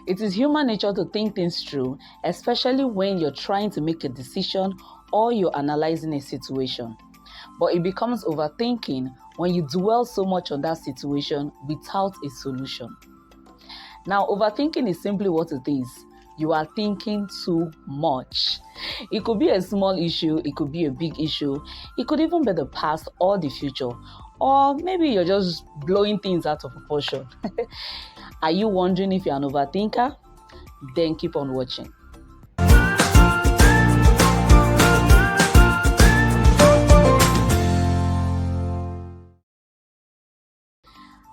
It is human nature to think things through, especially when you're trying to make a decision or you're analyzing a situation. But it becomes overthinking when you dwell so much on that situation without a solution. Now, overthinking is simply what it is. You are thinking too much. It could be a small issue, it could be a big issue, it could even be the past or the future, or maybe you're just blowing things out of proportion. Are you wondering if you're an overthinker? Then keep on watching.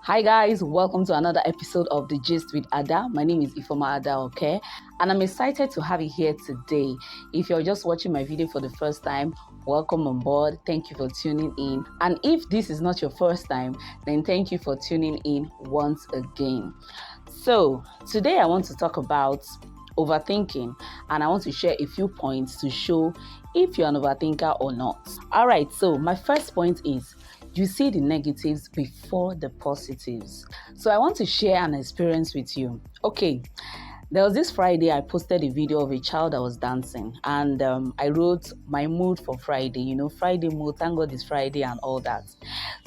Hi guys, welcome to another episode of The Gist with Ada. My name is Ifoma Ada, okay? And I'm excited to have you here today. If you're just watching my video for the first time, welcome on board. Thank you for tuning in. And if this is not your first time, then thank you for tuning in once again. So today I want to talk about overthinking, and I want to share a few points to show if you're an overthinker or not. All right, so my first point is you see the negatives before the positives. So I want to share an experience with you. Okay, there was this Friday I posted a video of a child that was dancing, and I wrote my mood for Friday, Friday mood, thank God it's Friday and all that.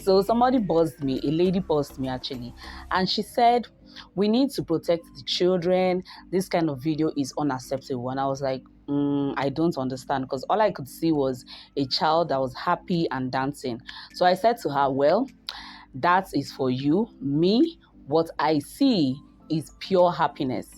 So somebody buzzed me, a lady buzzed me actually, and she said, we need to protect the children. This kind of video is unacceptable. And I was like, I don't understand, because all I could see was a child that was happy and dancing. So I said to her, well, that is for you. Me, what I see is pure happiness.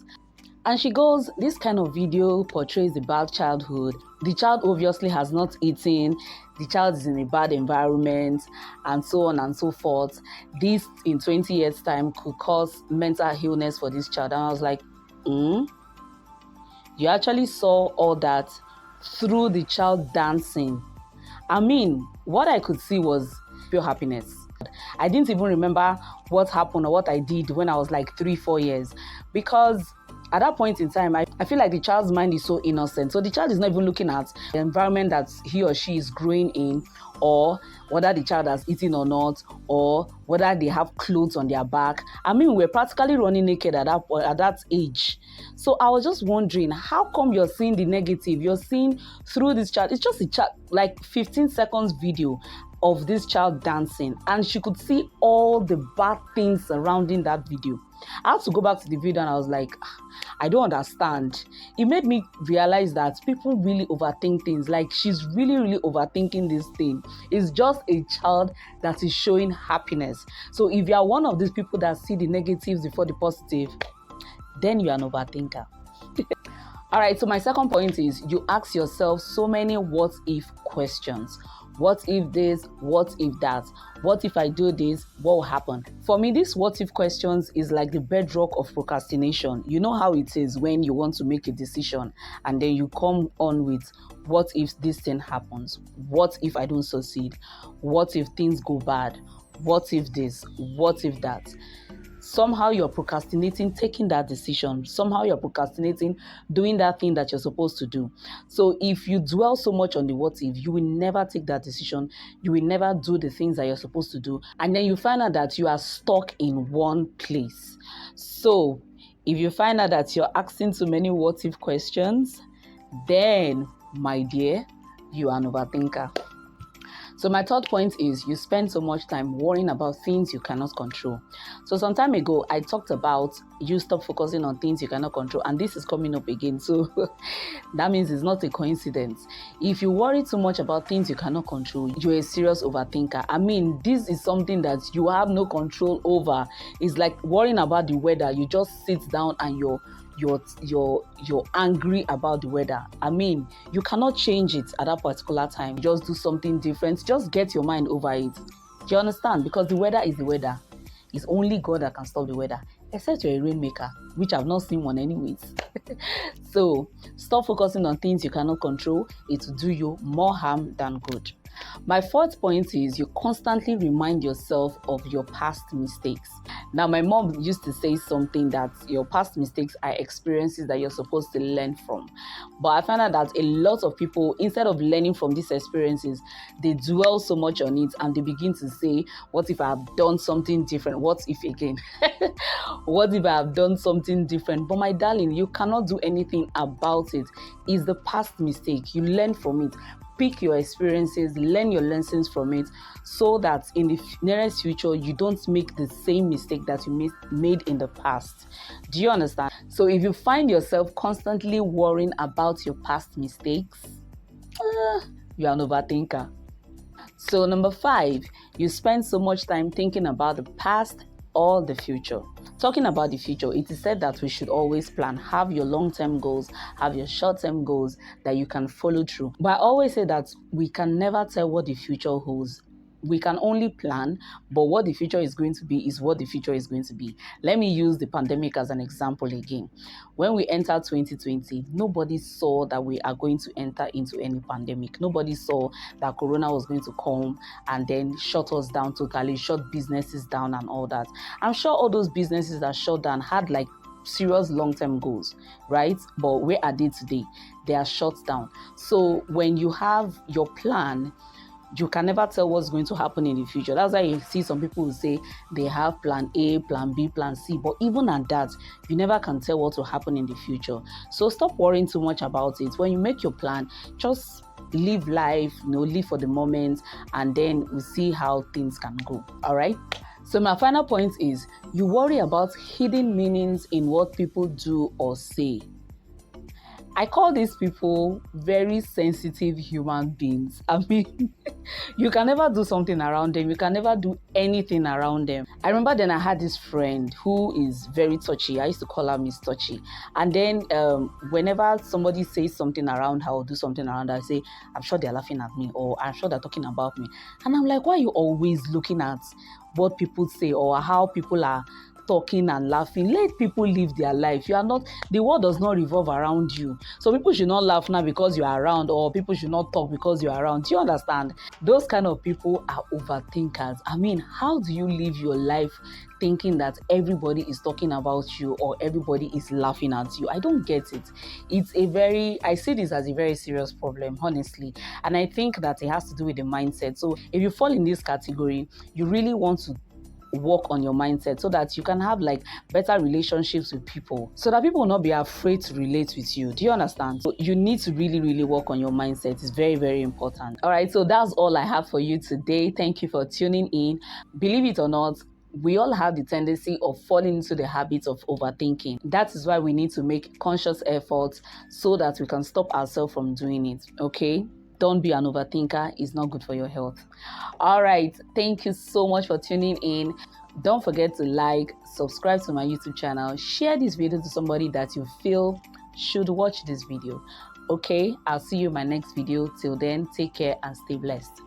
And she goes, this kind of video portrays a bad childhood. The child obviously has not eaten. The child is in a bad environment, and so on and so forth. This in 20 years' time could cause mental illness for this child. And I was like, you actually saw all that through the child dancing. I mean, what I could see was pure happiness. I didn't even remember what happened or what I did when I was like 3-4 years, because at that point in time, I feel like the child's mind is so innocent. So the child is not even looking at the environment that he or she is growing in, or whether the child has eaten or not, or whether they have clothes on their back. I mean, we're practically running naked at that age. So I was just wondering, how come you're seeing the negative? You're seeing through this child. It's just a child, like 15 seconds video of this child dancing, and she could see all the bad things surrounding that video. I had to go back to the video and I was like, I don't understand. It made me realize that people really overthink things. Like, she's really overthinking this thing. It's just a child that is showing happiness. So if you are one of these people that see the negatives before the positive, then you are an overthinker. All right, so my second point is you ask yourself so many what if questions. What if this? What if that? What if I do this? What will happen? For me, these what if questions is like the bedrock of procrastination. You know how it is when you want to make a decision and then you come on with what if this thing happens? What if I don't succeed? What if things go bad? What if this? What if that? Somehow you're procrastinating taking that decision. Somehow you're procrastinating doing that thing that you're supposed to do. So if you dwell so much on the what if, you will never take that decision. You will never do the things that you're supposed to do. And then you find out that you are stuck in one place. So if you find out that you're asking too many what if questions, then, my dear, you are an overthinker. So my third point is you spend so much time worrying about things you cannot control. So some time ago, I talked about you stop focusing on things you cannot control, and this is coming up again. So that means it's not a coincidence. If you worry too much about things you cannot control, you're a serious overthinker. I mean, this is something that you have no control over. It's like worrying about the weather. You just sit down and you're angry about the weather. I mean, you cannot change it at that particular time. Just do something different. Just get your mind over it. Do you understand? Because the weather is the weather. It's only God that can stop the weather, except you're a rainmaker, which I've not seen one anyways. So stop focusing on things you cannot control. It will do you more harm than good. My fourth point is you constantly remind yourself of your past mistakes. Now, my mom used to say something that your past mistakes are experiences that you're supposed to learn from. But I found out that a lot of people, instead of learning from these experiences, they dwell so much on it and they begin to say, what if I have done something different? What if again? What if I have done something different? But my darling, you cannot do anything about it. It's the past mistake. You learn from it. Pick your experiences, learn your lessons from it, so that in the nearest future you don't make the same mistake that you made in the past. Do you understand? So if you find yourself constantly worrying about your past mistakes, you are an overthinker. So number 5, you spend so much time thinking about the past or the future. Talking about the future, it is said that we should always plan. Have your long-term goals, have your short-term goals that you can follow through. But I always say that we can never tell what the future holds. We can only plan, but what the future is going to be is what the future is going to be. Let me use the pandemic as an example again. When we entered 2020, nobody saw that we are going to enter into any pandemic. Nobody saw that Corona was going to come and then shut us down totally, shut businesses down and all that. I'm sure all those businesses that shut down had like serious long-term goals, right? But where are they today? They are shut down. So when you have your plan, you can never tell what's going to happen in the future. That's why you see some people who say they have plan A, plan B, plan C. But even at that, you never can tell what will happen in the future. So stop worrying too much about it. When you make your plan, just live life, live for the moment, and then we'll see how things can go. All right? So my final point is you worry about hidden meanings in what people do or say. I call these people very sensitive human beings. I mean, you can never do something around them. You can never do anything around them. I remember then I had this friend who is very touchy. I used to call her Miss Touchy. And then whenever somebody says something around her or do something around her, I say, I'm sure they're laughing at me, or I'm sure they're talking about me. And I'm like, why are you always looking at what people say or how people are talking and laughing? Let people live their life. You are not, the world does not revolve around you. So people should not laugh now because you are around, or people should not talk because you are around. Do you understand? Those kind of people are overthinkers. I mean, how do you live your life thinking that everybody is talking about you or everybody is laughing at you? I don't get it. I see this as a very serious problem, honestly. And I think that it has to do with the mindset. So if you fall in this category, you really want to work on your mindset so that you can have like better relationships with people, so that people will not be afraid to relate with you. Do you understand? So you need to really work on your mindset. It's very important. All right, so that's all I have for you today. Thank you for tuning in. Believe it or not, we all have the tendency of falling into the habit of overthinking. That is why we need to make conscious efforts so that we can stop ourselves from doing it. Okay, don't be an overthinker. It's not good for your health. All right, thank you so much for tuning in. Don't forget to like, subscribe to my YouTube channel, share this video to somebody that you feel should watch this video. Okay, I'll see you in my next video. Till then, take care and stay blessed.